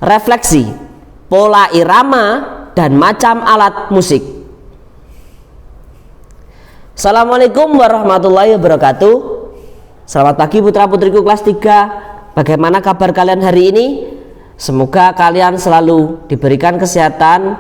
refleksi, pola irama, dan macam alat musik. Assalamualaikum warahmatullahi wabarakatuh. Selamat pagi putra-putriku kelas 3. Bagaimana kabar kalian hari ini? Semoga kalian selalu diberikan kesehatan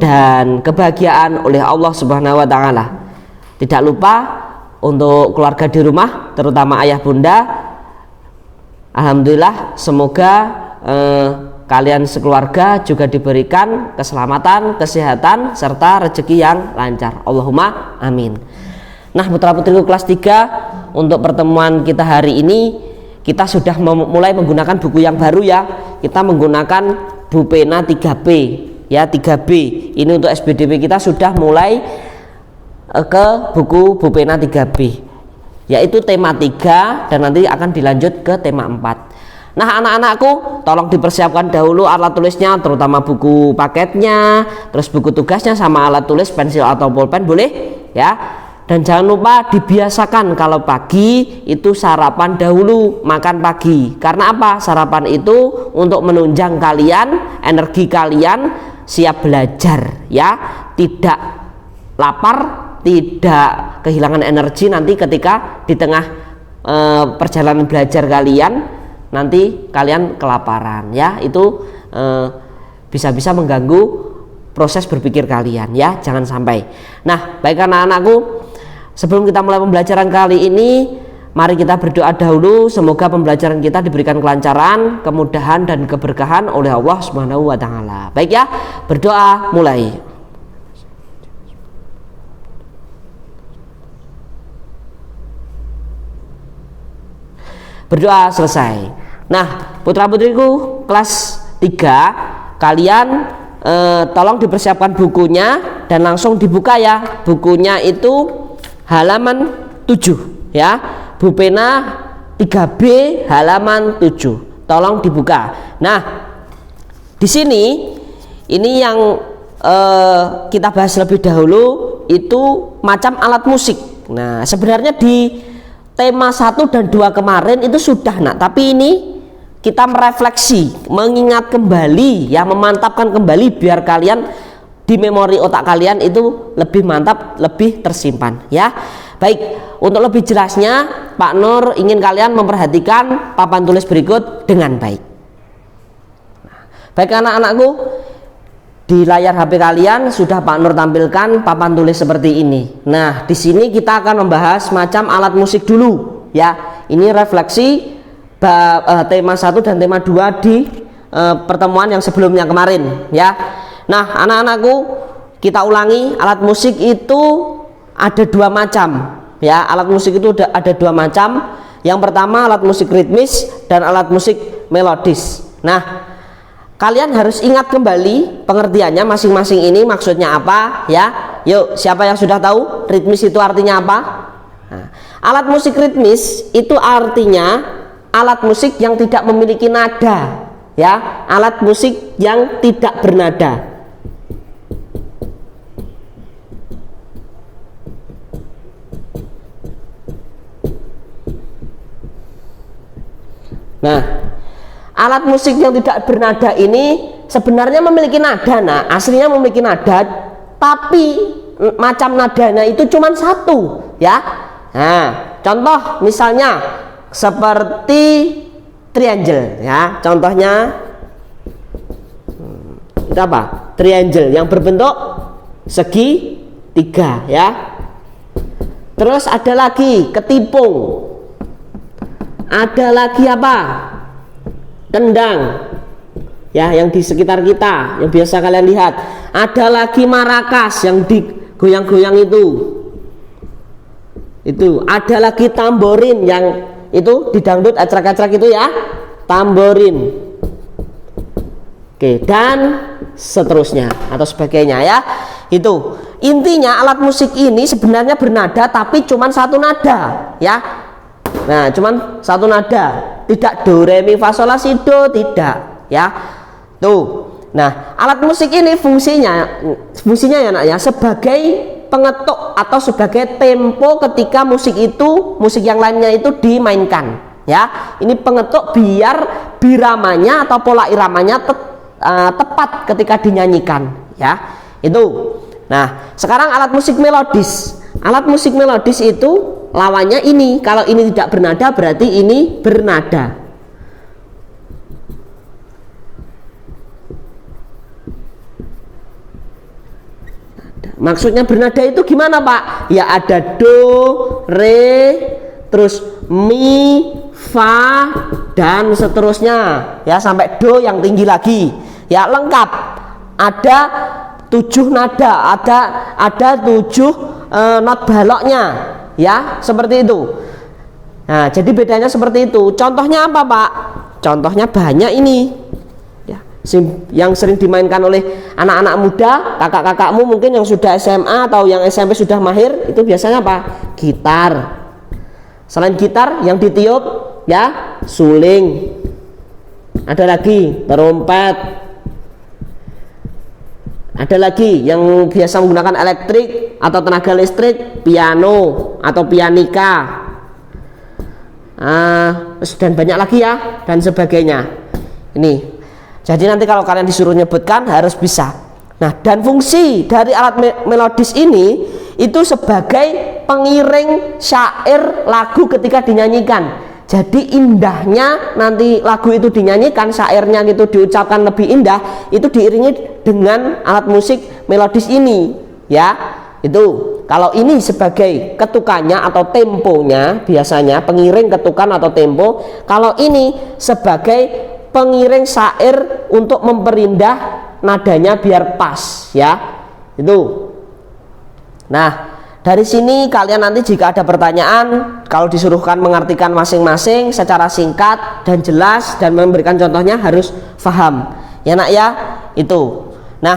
dan kebahagiaan oleh Allah Subhanahu wa taala. Tidak lupa untuk keluarga di rumah, terutama ayah bunda. Alhamdulillah, semoga kalian sekeluarga juga diberikan keselamatan, kesehatan, serta rezeki yang lancar. Allahumma amin. Nah, putra-putriku kelas 3, untuk pertemuan kita hari ini kita sudah mulai menggunakan buku yang baru ya. Kita menggunakan Bupena 3B ya, 3B. Ini untuk SBDP kita sudah mulai ke buku Bupena 3B, yaitu tema 3 dan nanti akan dilanjut ke tema 4. Nah, anak-anakku, tolong dipersiapkan dahulu alat tulisnya, terutama buku paketnya, terus buku tugasnya sama alat tulis pensil atau pulpen, boleh ya. Dan jangan lupa dibiasakan kalau pagi itu sarapan dahulu, makan pagi. Karena apa? Sarapan itu untuk menunjang kalian, energi kalian siap belajar ya, tidak lapar, tidak kehilangan energi nanti ketika di tengah perjalanan belajar kalian nanti kalian kelaparan ya. Itu bisa-bisa mengganggu proses berpikir kalian ya, jangan sampai. Nah, baik anak-anakku, sebelum kita mulai pembelajaran kali ini, mari kita berdoa dahulu. Semoga pembelajaran kita diberikan kelancaran, kemudahan, dan keberkahan oleh Allah Subhanahu wa taala. Baik ya, berdoa mulai. Berdoa selesai. Nah, putra-putriku kelas 3, kalian tolong dipersiapkan bukunya dan langsung dibuka ya. Bukunya itu halaman 7 ya. Bupena 3B halaman 7. Tolong dibuka. Nah, di sini ini yang kita bahas lebih dahulu itu macam alat musik. Nah, sebenarnya di tema 1 dan 2 kemarin itu sudah nak, tapi ini kita merefleksi, mengingat kembali ya, memantapkan kembali biar kalian di memori otak kalian itu lebih mantap, lebih tersimpan ya. Baik, untuk lebih jelasnya Pak Nur ingin kalian memperhatikan papan tulis berikut dengan baik. Baik anak-anakku, di layar HP kalian sudah Pak Nur tampilkan papan tulis seperti ini. Nah, di sini kita akan membahas macam alat musik dulu ya. Ini refleksi tema 1 dan tema 2 di pertemuan yang sebelumnya kemarin ya. Nah, anak-anakku, kita ulangi, alat musik itu ada 2 macam ya. Alat musik itu ada 2 macam. Yang pertama alat musik ritmis dan alat musik melodis. Nah, kalian harus ingat kembali pengertiannya masing-masing ini maksudnya apa ya. Yuk, siapa yang sudah tahu ritmis itu artinya apa? Nah, alat musik ritmis itu artinya alat musik yang tidak memiliki nada ya, alat musik yang tidak bernada. Nah, alat musik yang tidak bernada ini sebenarnya memiliki nada. Nah, aslinya memiliki nada, tapi macam nadanya itu cuma 1 ya. Nah, contoh misalnya seperti triangle ya. Contohnya itu apa? Triangle yang berbentuk segi 3 ya. Terus ada lagi ketipung. Ada lagi apa? Kendang ya, yang di sekitar kita yang biasa kalian lihat. Ada lagi marakas yang digoyang-goyang itu ada lagi tamborin yang itu di dangdut acrak-acrak itu ya, tamborin. Oke, dan seterusnya atau sebagainya ya. Itu intinya alat musik ini sebenarnya bernada tapi cuma 1 nada ya. Nah, cuman 1 nada, tidak do re mi fa sol la si do, tidak ya. Tuh. Nah, alat musik ini fungsinya ya nak ya, sebagai pengetuk atau sebagai tempo ketika musik yang lainnya itu dimainkan ya. Ini pengetuk biar biramanya atau pola iramanya tepat ketika dinyanyikan, ya. Itu. Nah, sekarang alat musik melodis. Alat musik melodis itu lawannya ini. Kalau ini tidak bernada berarti ini bernada. Maksudnya bernada itu gimana, Pak? Ya ada do, re, terus mi, fa, dan seterusnya, ya sampai do yang tinggi lagi. Ya lengkap. Ada 7 nada, ada 7 not baloknya, ya seperti itu. Nah, jadi bedanya seperti itu. Contohnya apa, Pak? Contohnya banyak ini. Yang sering dimainkan oleh anak-anak muda, kakak-kakakmu mungkin yang sudah SMA atau yang SMP sudah mahir, itu biasanya apa? Gitar. Selain gitar yang ditiup, ya suling. Ada lagi trompet. Ada lagi yang biasa menggunakan elektrik atau tenaga listrik, piano atau pianika. Dan banyak lagi ya, dan sebagainya. Ini. Jadi nanti kalau kalian disuruh nyebutkan harus bisa. Nah, dan fungsi dari alat melodis ini itu sebagai pengiring syair lagu ketika dinyanyikan. Jadi indahnya nanti lagu itu dinyanyikan, syairnya gitu diucapkan lebih indah, itu diiringi dengan alat musik melodis ini, ya. Itu. Kalau ini sebagai ketukannya atau temponya, biasanya pengiring ketukan atau tempo. Kalau ini sebagai pengiring syair untuk memperindah nadanya biar pas, ya. Itu. Nah, dari sini kalian nanti jika ada pertanyaan, kalau disuruhkan mengartikan masing-masing secara singkat dan jelas dan memberikan contohnya harus paham. Ya, Nak ya. Itu. Nah,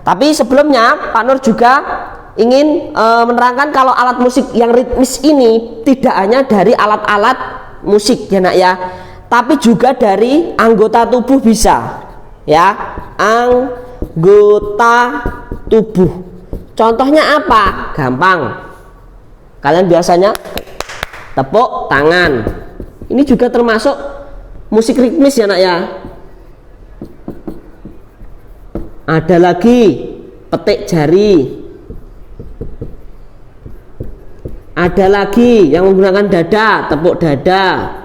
tapi sebelumnya Pak Nur juga ingin menerangkan kalau alat musik yang ritmis ini tidak hanya dari alat-alat musik, ya Nak ya, tapi juga dari anggota tubuh bisa, ya, anggota tubuh. Contohnya apa? Gampang. Kalian biasanya tepuk tangan. Ini juga termasuk musik ritmis, ya Nak ya. Ada lagi petik jari. Ada lagi yang menggunakan dada, tepuk dada,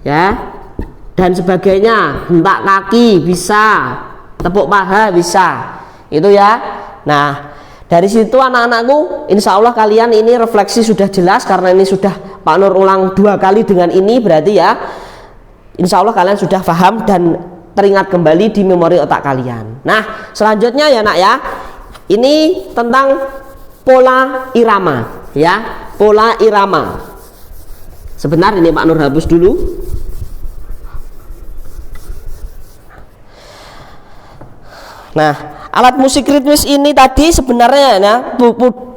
ya, dan sebagainya. Hentak kaki bisa, tepuk paha bisa, itu ya. Nah, dari situ anak-anakku, insya Allah kalian ini refleksi sudah jelas, karena ini sudah Pak Nur ulang 2 kali dengan ini, berarti ya insya Allah kalian sudah paham dan teringat kembali di memori otak kalian. Nah, selanjutnya ya Nak ya, ini tentang pola irama, ya, pola irama. Sebentar, ini Pak Nur hapus dulu. Nah, alat musik ritmis ini tadi sebenarnya ya,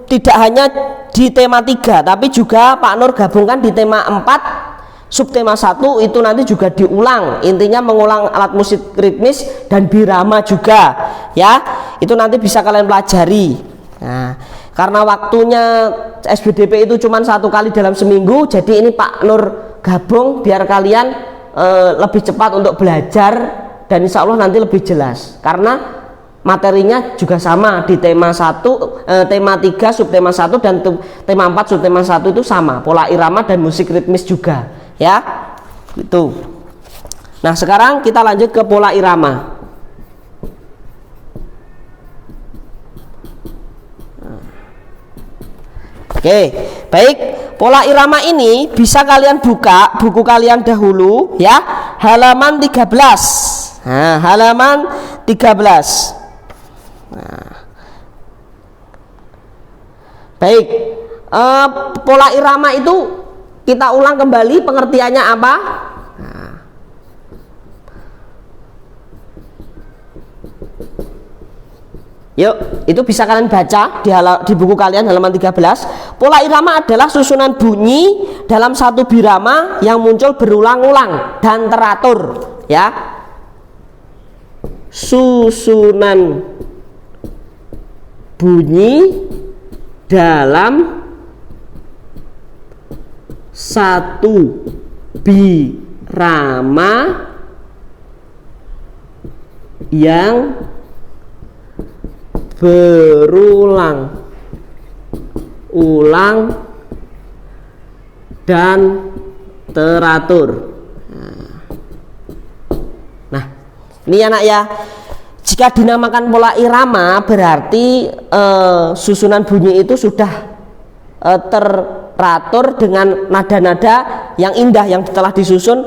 tidak hanya di tema 3, tapi juga Pak Nur gabungkan di tema 4, subtema 1 itu nanti juga diulang. Intinya mengulang alat musik ritmis dan birama juga, ya. Itu nanti bisa kalian pelajari. Nah, karena waktunya SBDP itu cuma 1 kali dalam seminggu, jadi ini Pak Nur gabung biar kalian lebih cepat untuk belajar dan insya Allah nanti lebih jelas, karena materinya juga sama di tema 1, tema 3 subtema 1 dan tema 4 subtema 1 itu sama, pola irama dan musik ritmis juga, ya. Itu. Nah, sekarang kita lanjut ke pola irama. Oke, baik. Pola irama ini bisa kalian buka buku kalian dahulu, ya, halaman 13. Nah, halaman 13. Nah, baik, pola irama itu kita ulang kembali pengertiannya apa. Nah, yuk, itu bisa kalian baca di buku kalian halaman 13. Pola irama adalah susunan bunyi dalam satu birama yang muncul berulang-ulang dan teratur, ya. Susunan bunyi dalam satu birama yang berulang-ulang dan teratur. Nah, ini anak ya. Jika dinamakan pola irama berarti susunan bunyi itu sudah teratur dengan nada-nada yang indah yang telah disusun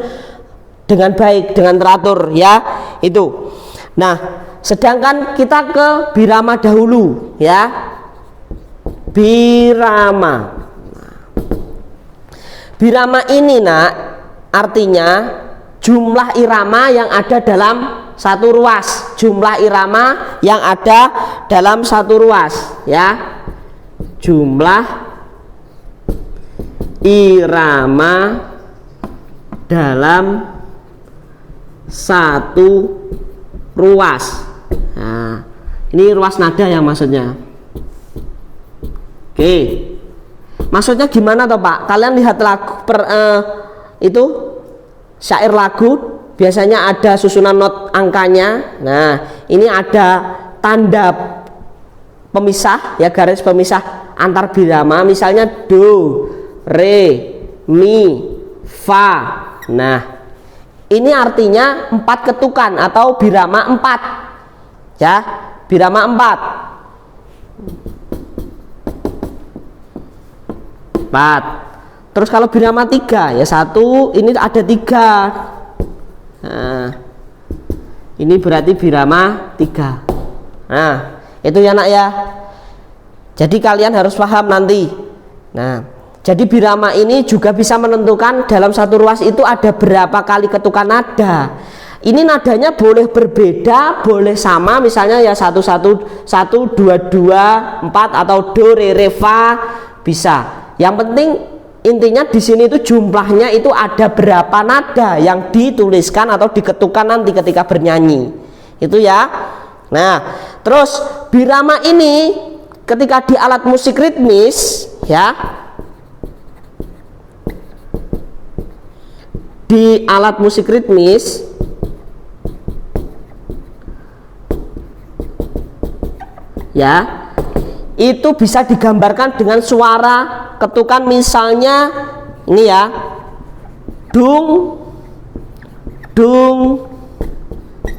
dengan baik, dengan teratur ya, itu. Nah, sedangkan kita ke birama dahulu ya. Birama. Birama ini nak artinya jumlah irama yang ada dalam satu ruas, jumlah irama yang ada dalam satu ruas ya, jumlah irama dalam satu ruas. Nah, ini ruas nada yang maksudnya. Oke, maksudnya gimana toh Pak? Kalian lihat lagu itu syair lagu biasanya ada susunan not angkanya. Nah, ini ada tanda pemisah ya, garis pemisah antar birama, misalnya do, re, mi, fa. Nah, ini artinya 4 ketukan atau birama 4 ya, birama 4. Terus kalau birama 3 ya 1, ini ada 3. Nah, ini berarti birama 3. Nah, itu ya nak ya. Jadi kalian harus paham nanti. Nah, jadi birama ini juga bisa menentukan dalam satu ruas itu ada berapa kali ketukan nada. Ini nadanya boleh berbeda, boleh sama, misalnya ya 1 1 1 2 2 4 atau do re re fa bisa. Yang penting intinya di sini itu jumlahnya itu ada berapa nada yang dituliskan atau diketukan nanti ketika bernyanyi. Itu ya. Nah, terus birama ini ketika di alat musik ritmis ya. Di alat musik ritmis ya, itu bisa digambarkan dengan suara ketukan, misalnya ini ya, dung dung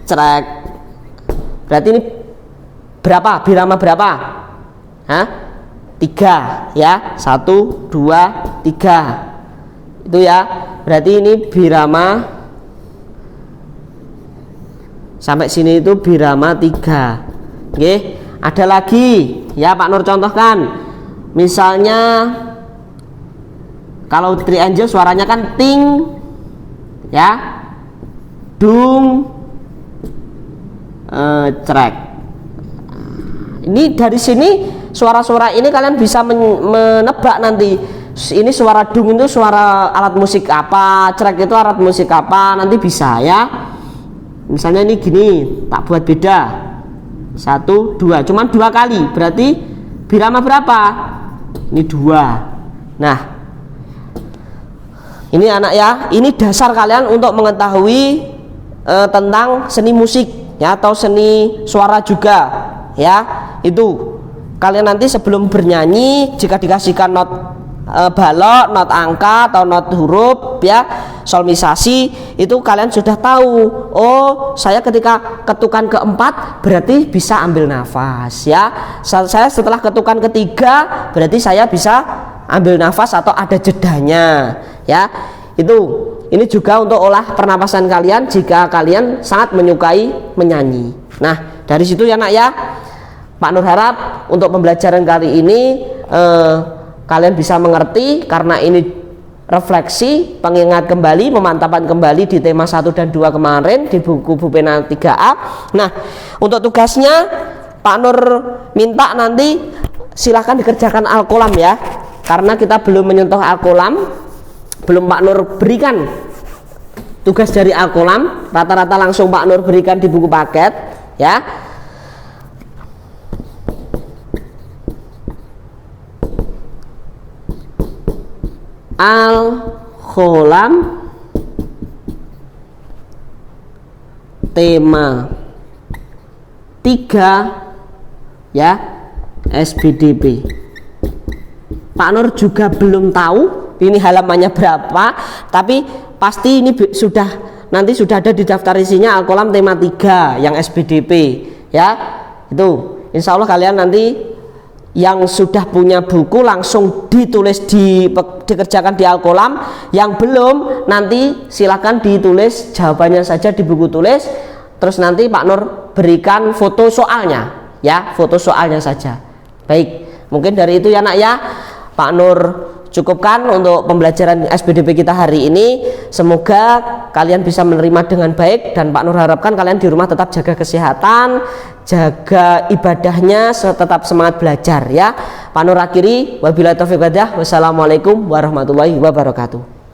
cerek. Berarti ini berapa? Birama berapa? Hah? 3 ya, 1 2 3 itu ya. Berarti ini birama sampai sini itu birama 3. Oke, ada lagi ya Pak Nur contohkan. Misalnya kalau triangle suaranya kan ting ya, dung cerek. Ini dari sini suara-suara ini kalian bisa menebak nanti. Ini suara dung itu suara alat musik apa, cerek itu alat musik apa, nanti bisa ya. Misalnya ini gini, tak buat beda. 1 2, cuman 2 kali, berarti birama berapa? Ini 2. Nah, ini anak ya, ini dasar kalian untuk mengetahui tentang seni musik ya, atau seni suara juga ya. Itu kalian nanti sebelum bernyanyi jika dikasihkan not balok, not angka atau not huruf ya, solmisasi, itu kalian sudah tahu. Oh, saya ketika ketukan keempat berarti bisa ambil nafas ya. Saya setelah ketukan ketiga berarti saya bisa ambil nafas atau ada jedanya ya. Ini juga untuk olah pernapasan kalian jika kalian sangat menyukai menyanyi. Nah, dari situ ya nak ya, Pak Nur harap untuk pembelajaran kali ini kalian bisa mengerti, karena ini refleksi, pengingat kembali, pemantapan kembali di tema 1 dan 2 kemarin di buku Bupena 3A. Nah, untuk tugasnya Pak Nur minta nanti silahkan dikerjakan Al-Qolam ya, karena kita belum menyentuh Al-Qolam, belum Pak Nur berikan tugas dari Al-Qolam, rata-rata langsung Pak Nur berikan di buku paket ya. Al-Qolam tema 3 ya SPDP. Pak Nur juga belum tahu ini halamannya berapa, tapi pasti ini nanti sudah ada di daftar isinya Alkolam tema 3 yang SPDP ya. Itu insya Allah kalian nanti yang sudah punya buku langsung ditulis dikerjakan di Alkolam, yang belum nanti silakan ditulis jawabannya saja di buku tulis, terus nanti Pak Nur berikan foto soalnya ya, foto soalnya saja. Baik, mungkin dari itu ya nak ya, Pak Nur cukupkan untuk pembelajaran SPDP kita hari ini. Semoga kalian bisa menerima dengan baik, dan Pak Nur harapkan kalian di rumah tetap jaga kesehatan, jaga ibadahnya, tetap semangat belajar ya. Pak Nur akhiri, wabillahi taufiq wal hidayah. Wassalamualaikum warahmatullahi wabarakatuh.